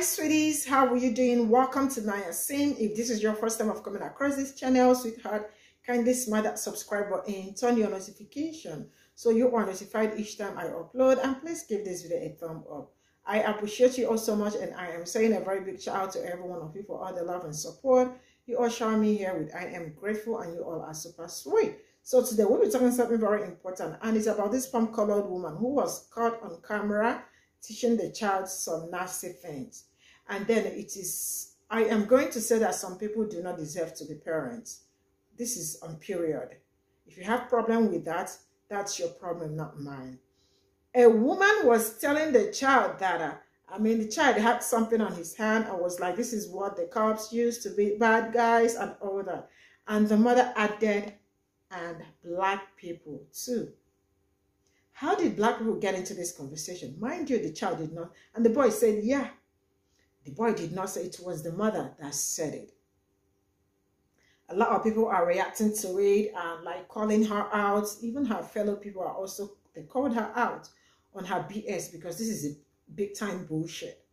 Sweeties, how are you doing? Welcome to Naya Sim. If this is your first time of coming across this channel, sweetheart, kindly smash that subscribe button, turn your notification so you are notified each time I upload, and please give this video a thumb up. I appreciate you all so much, and I am saying a very big shout out to every one of you for all the love and support you all shower me here with. I am grateful, and you all are super sweet. So today we'll be talking something very important, and it's about this palm-colored woman who was caught on camera teaching the child some nasty things. And then I am going to say that some people do not deserve to be parents. This is on period. If you have problem with that, that's your problem, not mine. A woman was telling the child that, the child had something on his hand and was like, this is what the cops used to be bad guys and all that. And the mother added, and black people too. How did black people get into this conversation? Mind you, the child did not. And the boy said, yeah. The boy did not say it was the mother that said it. A lot of people are reacting to it and like calling her out. Even her fellow people are also, they called her out on her BS because this is a big time bullshit.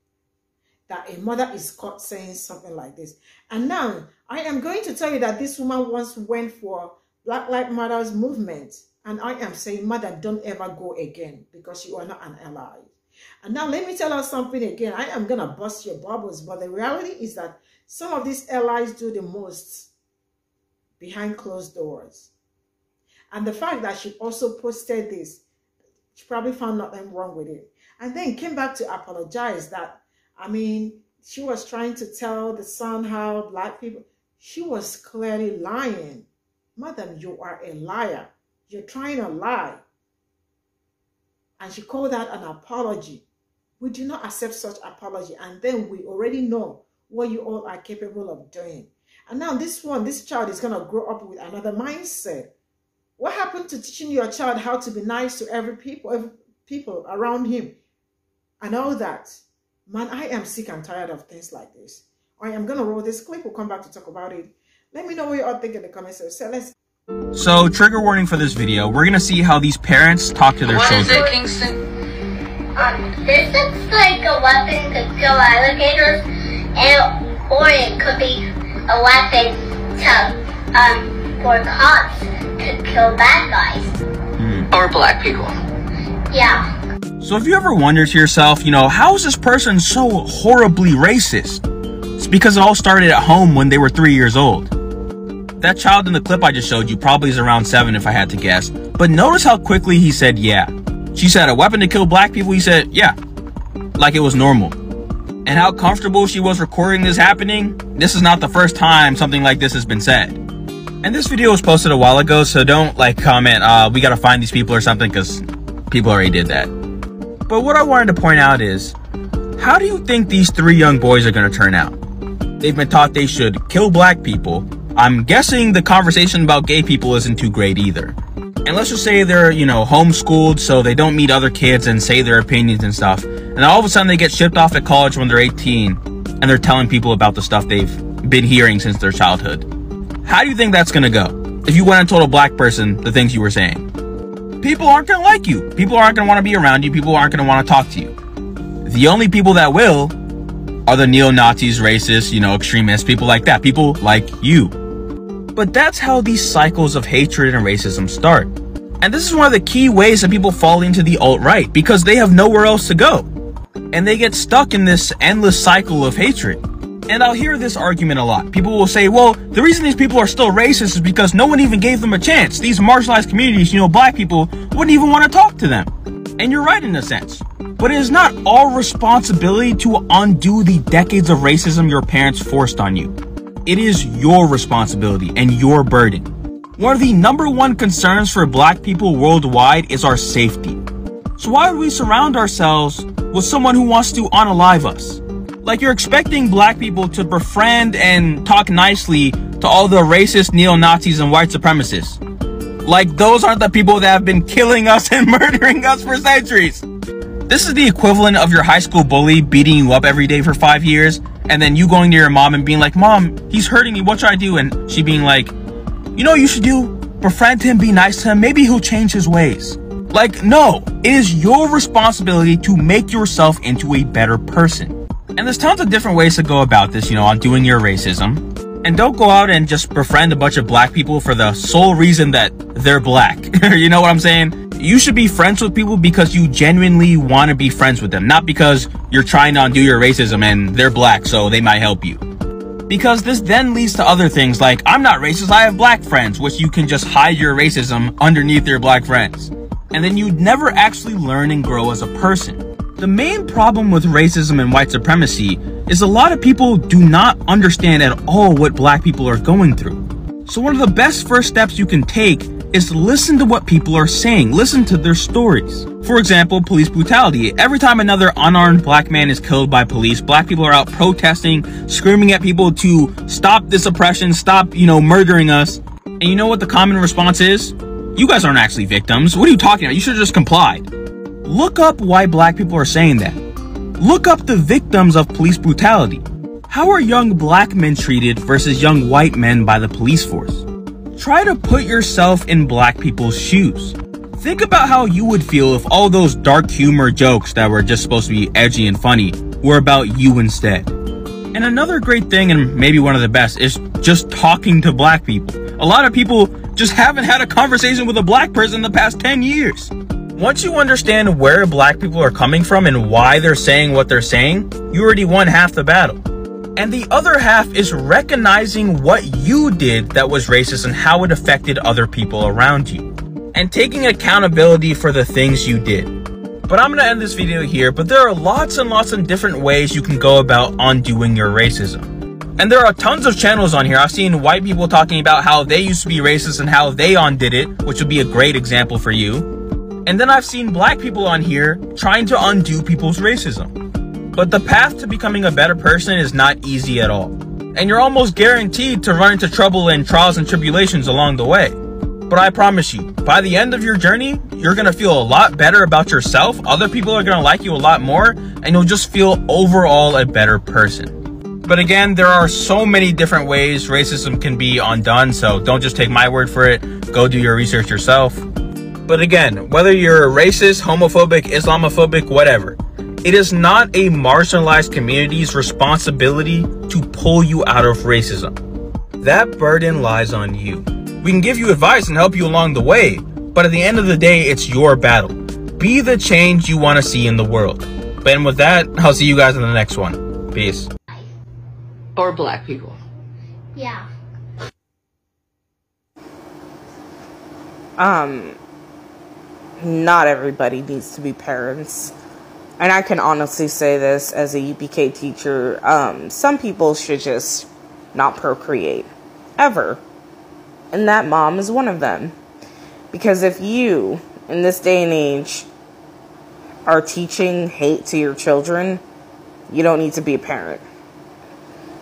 That a mother is caught saying something like this. And now I am going to tell you that this woman once went for Black Lives Matter movement. And I am saying, mother, don't ever go again because you are not an ally. And now let me tell her something again. I am going to bust your bubbles. But the reality is that some of these allies do the most behind closed doors. And the fact that she also posted this, she probably found nothing wrong with it. And then came back to apologize that, she was trying to tell the son how black people, she was clearly lying. Madam, you are a liar. You're trying to lie. And she called that an apology. We do not accept such apology. And then we already know what you all are capable of doing. And now this child is going to grow up with another mindset. What happened to teaching your child how to be nice to every people around him and all that? Man, I am sick and tired of things like this. I am going to roll this clip. We'll come back to talk about it. Let me know what you all think in the comments. So, trigger warning for this video. We're gonna see how these parents talk to their children. What is it, Kingston? This looks like a weapon to kill alligators, or it could be a weapon for cops to kill bad guys. Or black people. Yeah. So if you ever wonder to yourself, how is this person so horribly racist? It's because it all started at home when they were 3 years old. That child in the clip I just showed you probably is around 7 if I had to guess. But notice how quickly he said yeah. She said a weapon to kill black people, he said yeah. Like it was normal. And how comfortable she was recording this happening, this is not the first time something like this has been said. And this video was posted a while ago, so don't comment, we gotta find these people or something, because people already did that. But what I wanted to point out is, how do you think these 3 young boys are gonna turn out? They've been taught they should kill black people. I'm guessing the conversation about gay people isn't too great either. And let's just say they're, homeschooled, so they don't meet other kids and say their opinions and stuff. And all of a sudden they get shipped off at college when they're 18 and they're telling people about the stuff they've been hearing since their childhood. How do you think that's gonna go if you went and told a black person the things you were saying? People aren't gonna like you. People aren't gonna want to be around you. People aren't gonna want to talk to you. The only people that will are the neo-Nazis, racists, extremists, people like that. People like you. But that's how these cycles of hatred and racism start. And this is one of the key ways that people fall into the alt-right, because they have nowhere else to go. And they get stuck in this endless cycle of hatred. And I'll hear this argument a lot. People will say, well, the reason these people are still racist is because no one even gave them a chance. These marginalized communities, black people, wouldn't even want to talk to them. And you're right in a sense. But it is not our responsibility to undo the decades of racism your parents forced on you. It is your responsibility and your burden. One of the #1 concerns for black people worldwide is our safety. So why would we surround ourselves with someone who wants to unalive us? Like you're expecting black people to befriend and talk nicely to all the racist neo-Nazis and white supremacists. Like those aren't the people that have been killing us and murdering us for centuries. This is the equivalent of your high school bully beating you up every day for 5 years, and then you going to your mom and being like, Mom, he's hurting me, what should I do? And she being like, you should do? Befriend him, be nice to him, maybe he'll change his ways. Like, no, it is your responsibility to make yourself into a better person. And there's tons of different ways to go about this, on doing your racism. And don't go out and just befriend a bunch of black people for the sole reason that they're black. You know what I'm saying? You should be friends with people because you genuinely want to be friends with them, not because you're trying to undo your racism and they're black, so they might help you. Because this then leads to other things like, I'm not racist, I have black friends, which you can just hide your racism underneath your black friends. And then you'd never actually learn and grow as a person. The main problem with racism and white supremacy is a lot of people do not understand at all what black people are going through. So one of the best first steps you can take is to listen to what people are saying, listen to their stories. For example, police brutality. Every time another unarmed black man is killed by police, black people are out protesting, screaming at people to stop this oppression, stop, murdering us. And you know what the common response is? You guys aren't actually victims. What are you talking about? You should have just complied. Look up why black people are saying that. Look up the victims of police brutality. How are young black men treated versus young white men by the police force? Try to put yourself in black people's shoes. Think about how you would feel if all those dark humor jokes that were just supposed to be edgy and funny were about you instead. And another great thing, and maybe one of the best, is just talking to black people. A lot of people just haven't had a conversation with a black person in the past 10 years. Once you understand where black people are coming from and why they're saying what they're saying, you already won half the battle. And the other half is recognizing what you did that was racist and how it affected other people around you. And taking accountability for the things you did. But I'm going to end this video here, but there are lots and lots of different ways you can go about undoing your racism. And there are tons of channels on here. I've seen white people talking about how they used to be racist and how they undid it, which would be a great example for you. And then I've seen black people on here trying to undo people's racism. But the path to becoming a better person is not easy at all. And you're almost guaranteed to run into trouble and trials and tribulations along the way. But I promise you, by the end of your journey, you're going to feel a lot better about yourself. Other people are going to like you a lot more, and you'll just feel overall a better person. But again, there are so many different ways racism can be undone, so don't just take my word for it. Go do your research yourself. But again, whether you're racist, homophobic, Islamophobic, whatever, it is not a marginalized community's responsibility to pull you out of racism. That burden lies on you. We can give you advice and help you along the way, but at the end of the day, it's your battle. Be the change you want to see in the world. And with that, I'll see you guys in the next one. Peace. Or black people. Yeah. Not everybody needs to be parents. And I can honestly say this as a UPK teacher, some people should just not procreate. Ever. And that mom is one of them. Because if you, in this day and age, are teaching hate to your children, you don't need to be a parent.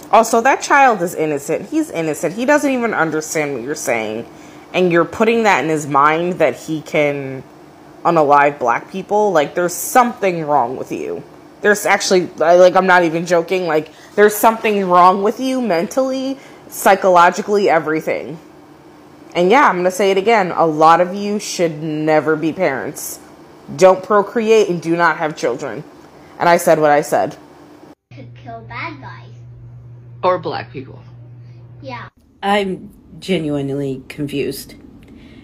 Also, that child is innocent. He's innocent. He doesn't even understand what you're saying. And you're putting that in his mind that he can unalive black people. Like, there's something wrong with you. There's actually, like, I'm not even joking. Like, there's something wrong with you mentally, psychologically, everything. And yeah, I'm going to say it again. A lot of you should never be parents. Don't procreate and do not have children. And I said what I said. Could kill bad guys. Or black people. Yeah. I'm genuinely confused.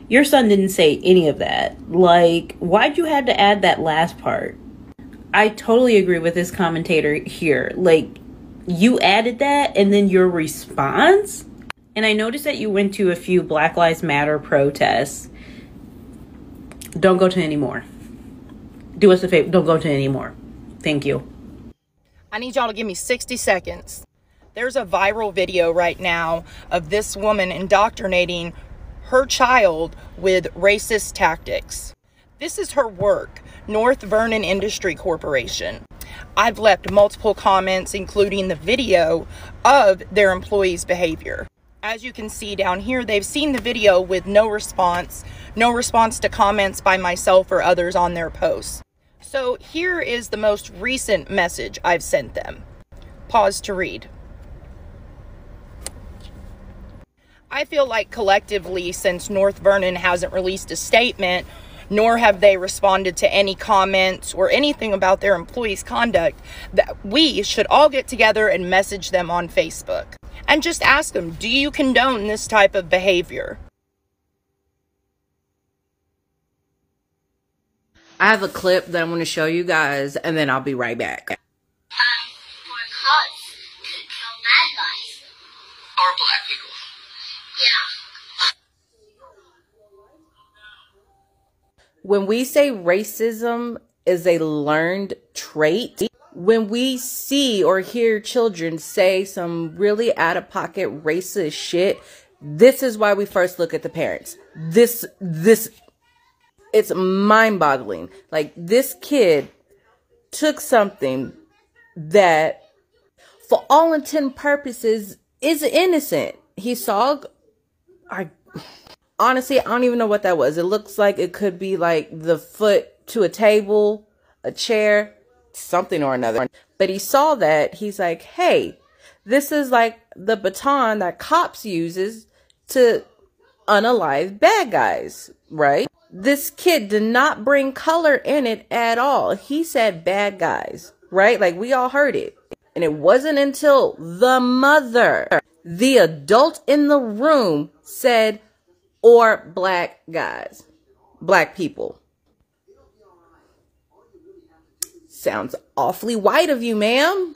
Your son didn't say any of that. Like, why'd you have to add that last part? I totally agree with this commentator here. Like, you added that and then your response? And I noticed that you went to a few Black Lives Matter protests. Don't go to any more. Do us a favor, don't go to any more. Thank you. I need y'all to give me 60 seconds. There's a viral video right now of this woman indoctrinating her child with racist tactics. This is her work, North Vernon Industry Corporation. I've left multiple comments, including the video of their employees' behavior. As you can see down here, they've seen the video with no response to comments by myself or others on their posts. So here is the most recent message I've sent them. Pause to read. I feel like collectively, since North Vernon hasn't released a statement, nor have they responded to any comments or anything about their employees' conduct, that we should all get together and message them on Facebook and just ask them, do you condone this type of behavior? I have a clip that I'm going to show you guys, and then I'll be right back. For cops to kill bad guys. Or black people. Yeah. When we say racism is a learned trait, when we see or hear children say some really out-of-pocket racist shit, this is why we first look at the parents. It's mind-boggling. Like, this kid took something that, for all intent and purposes, is innocent. He saw, honestly, I don't even know what that was. It looks like it could be like the foot to a table, a chair, something or another. But he saw that. He's like, hey, this is like the baton that cops uses to unalive bad guys, right? This kid did not bring color in it at all. He said bad guys, right? Like, we all heard it. And it wasn't until the mother, the adult in the room, said, or black guys, black people. Sounds awfully white of you, ma'am.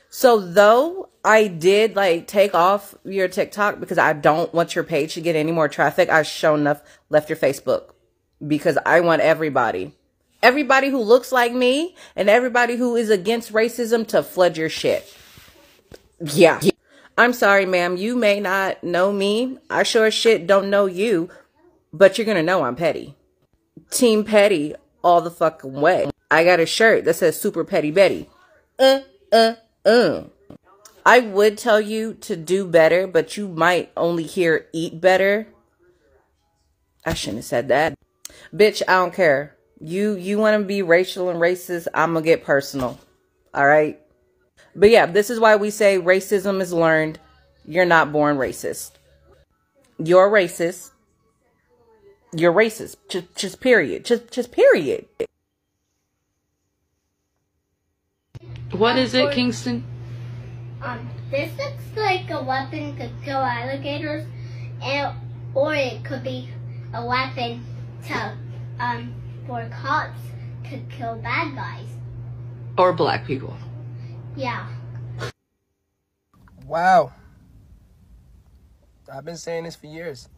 So though I did like take off your TikTok because I don't want your page to get any more traffic, I sure enough left your Facebook because I want everybody who looks like me and everybody who is against racism to flood your shit. Yeah. I'm sorry, ma'am. You may not know me. I sure as shit don't know you, but you're gonna know I'm petty. Team petty all the fucking way. I got a shirt that says Super Petty Betty. I would tell you to do better, but you might only hear eat better. I shouldn't have said that. Bitch, I don't care. You want to be racial and racist, I'm going to get personal. All right? But yeah, this is why we say racism is learned. You're not born racist. You're racist. You're racist. Just period. Just period. What is it, Kingston? This looks like a weapon to kill alligators, or it could be a weapon to, for cops to kill bad guys. Or black people. Yeah. Wow. I've been saying this for years.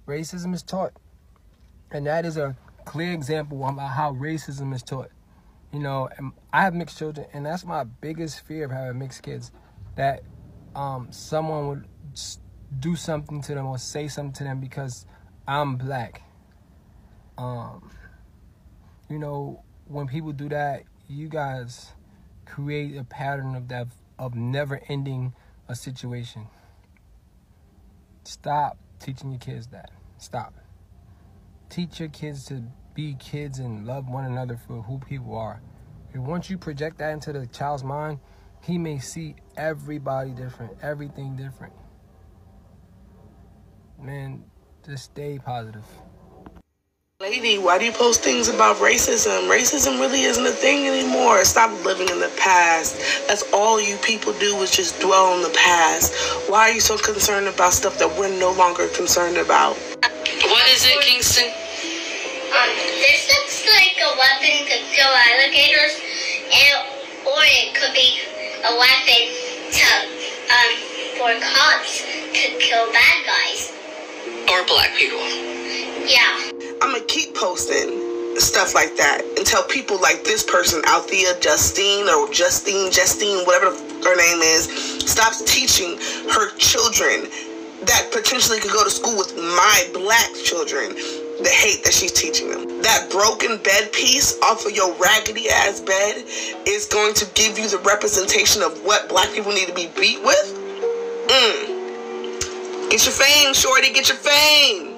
Racism is taught. And that is a clear example about how racism is taught. You know, and I have mixed children, and that's my biggest fear of having mixed kids. That someone would do something to them or say something to them because I'm black. You know, when people do that, you guys create a pattern of never ending a situation. Stop teaching your kids that. Stop. Teach your kids to be kids and love one another for who people are. And once you project that into the child's mind, he may see everybody different, everything different. Man, just stay positive. Lady, why do you post things about racism? Racism really isn't a thing anymore. Stop living in the past. That's all you people do is just dwell on the past. Why are you so concerned about stuff that we're no longer concerned about? What is it, Kingston? This looks like a weapon to kill alligators, or it could be a weapon to, for cops to kill bad guys. Or black people. Yeah. I'm going to keep posting stuff like that until people like this person, Althea Justine, whatever her name is, stops teaching her children that potentially could go to school with my black children the hate that she's teaching them. That broken bed piece off of your raggedy ass bed is going to give you the representation of what black people need to be beat with. Get your fame, shorty, get your fame.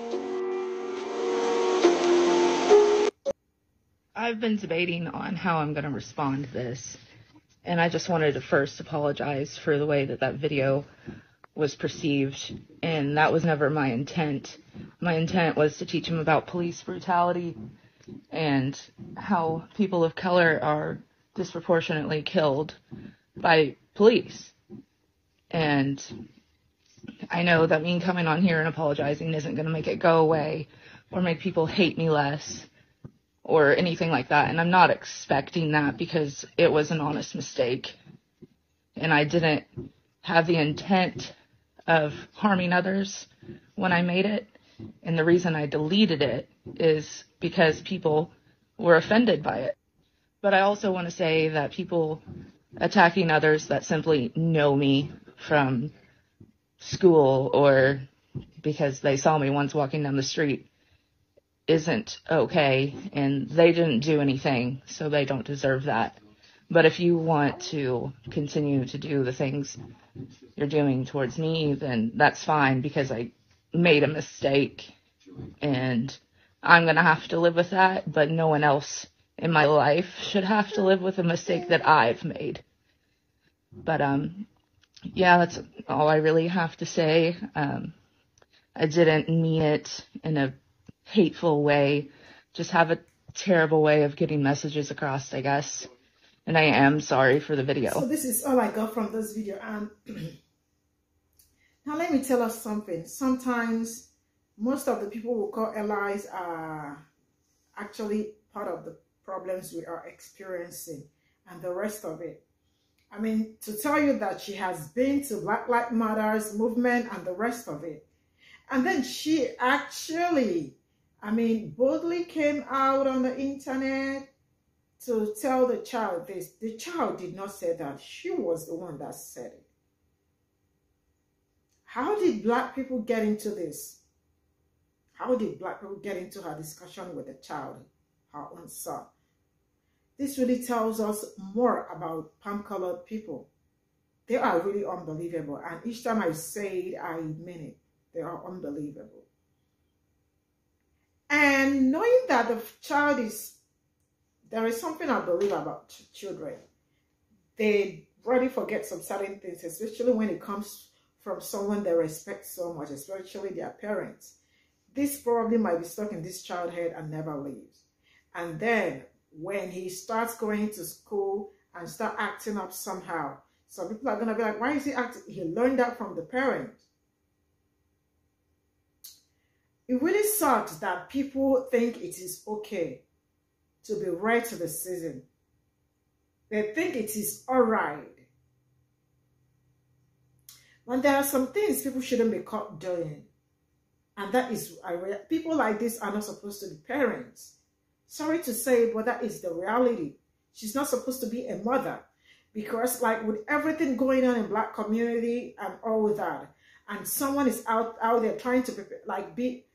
I've been debating on how I'm going to respond to this, and I just wanted to first apologize for the way that video was perceived, and that was never my intent. My intent was to teach him about police brutality and how people of color are disproportionately killed by police. And I know that me coming on here and apologizing isn't going to make it go away or make people hate me less or anything like that. And I'm not expecting that, because it was an honest mistake. And I didn't have the intent of harming others when I made it. And the reason I deleted it is because people were offended by it. But I also want to say that people attacking others that simply know me from school or because they saw me once walking down the street isn't okay, and they didn't do anything, so they don't deserve that. But if you want to continue to do the things you're doing towards me, then that's fine, because I made a mistake and I'm going to have to live with that, but no one else in my life should have to live with a mistake that I've made. But yeah, that's all I really have to say. I didn't mean it in a hateful way, just have a terrible way of getting messages across, I guess. And I am sorry for the video. So this is all I got from this video. And now let me tell us something. Sometimes most of the people who call allies are actually part of the problems we are experiencing and the rest of it. I mean, to tell you that she has been to Black Lives Matter movement and the rest of it. And then she actually, I mean, boldly came out on the internet to tell the child this. The child did not say that. She was the one that said it. How did Black people get into this? How did Black people get into her discussion with the child, her own son? This really tells us more about palm-colored people. They are really unbelievable. And each time I say it, I mean it. They are unbelievable. And knowing that the child is, there is something I believe about children. They really forget some certain things, especially when it comes from someone they respect so much, especially their parents. This probably might be stuck in this child's head and never leaves. And then when he starts going to school and start acting up somehow, some people are going to be like, why is he acting? He learned that from the parents. It really sucks that people think it is okay to be right to the season. They think it is all right. When there are some things people shouldn't be caught doing. And that is, people like this are not supposed to be parents. Sorry to say, but that is the reality. She's not supposed to be a mother. Because like with everything going on in Black community and all that, and someone is out there trying to like be,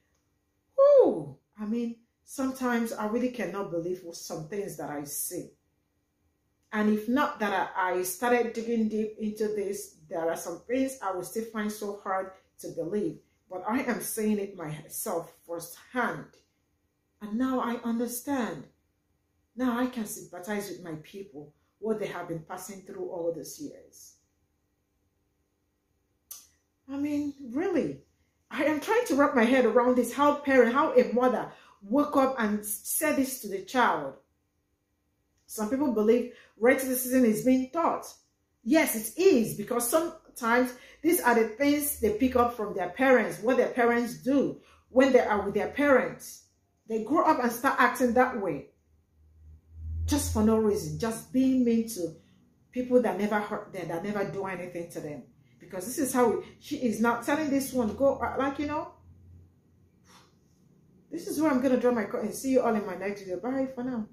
whoo, I mean, sometimes I really cannot believe some things that I see. And if not that I started digging deep into this, there are some things I will still find so hard to believe. But I am saying it myself firsthand. And now I understand. Now I can sympathize with my people, what they have been passing through all these years. I mean, really, I am trying to wrap my head around this, how a mother woke up and said this to the child. Some people believe racism is being taught. Yes, it is, because sometimes these are the things they pick up from their parents, what their parents do when they are with their parents. They grow up and start acting that way. Just for no reason, just being mean to people that never hurt them, that never do anything to them. Because this is how she is not telling this one, go, like, you know. This is where I'm going to draw my curtain. See you all in my next video. Bye for now.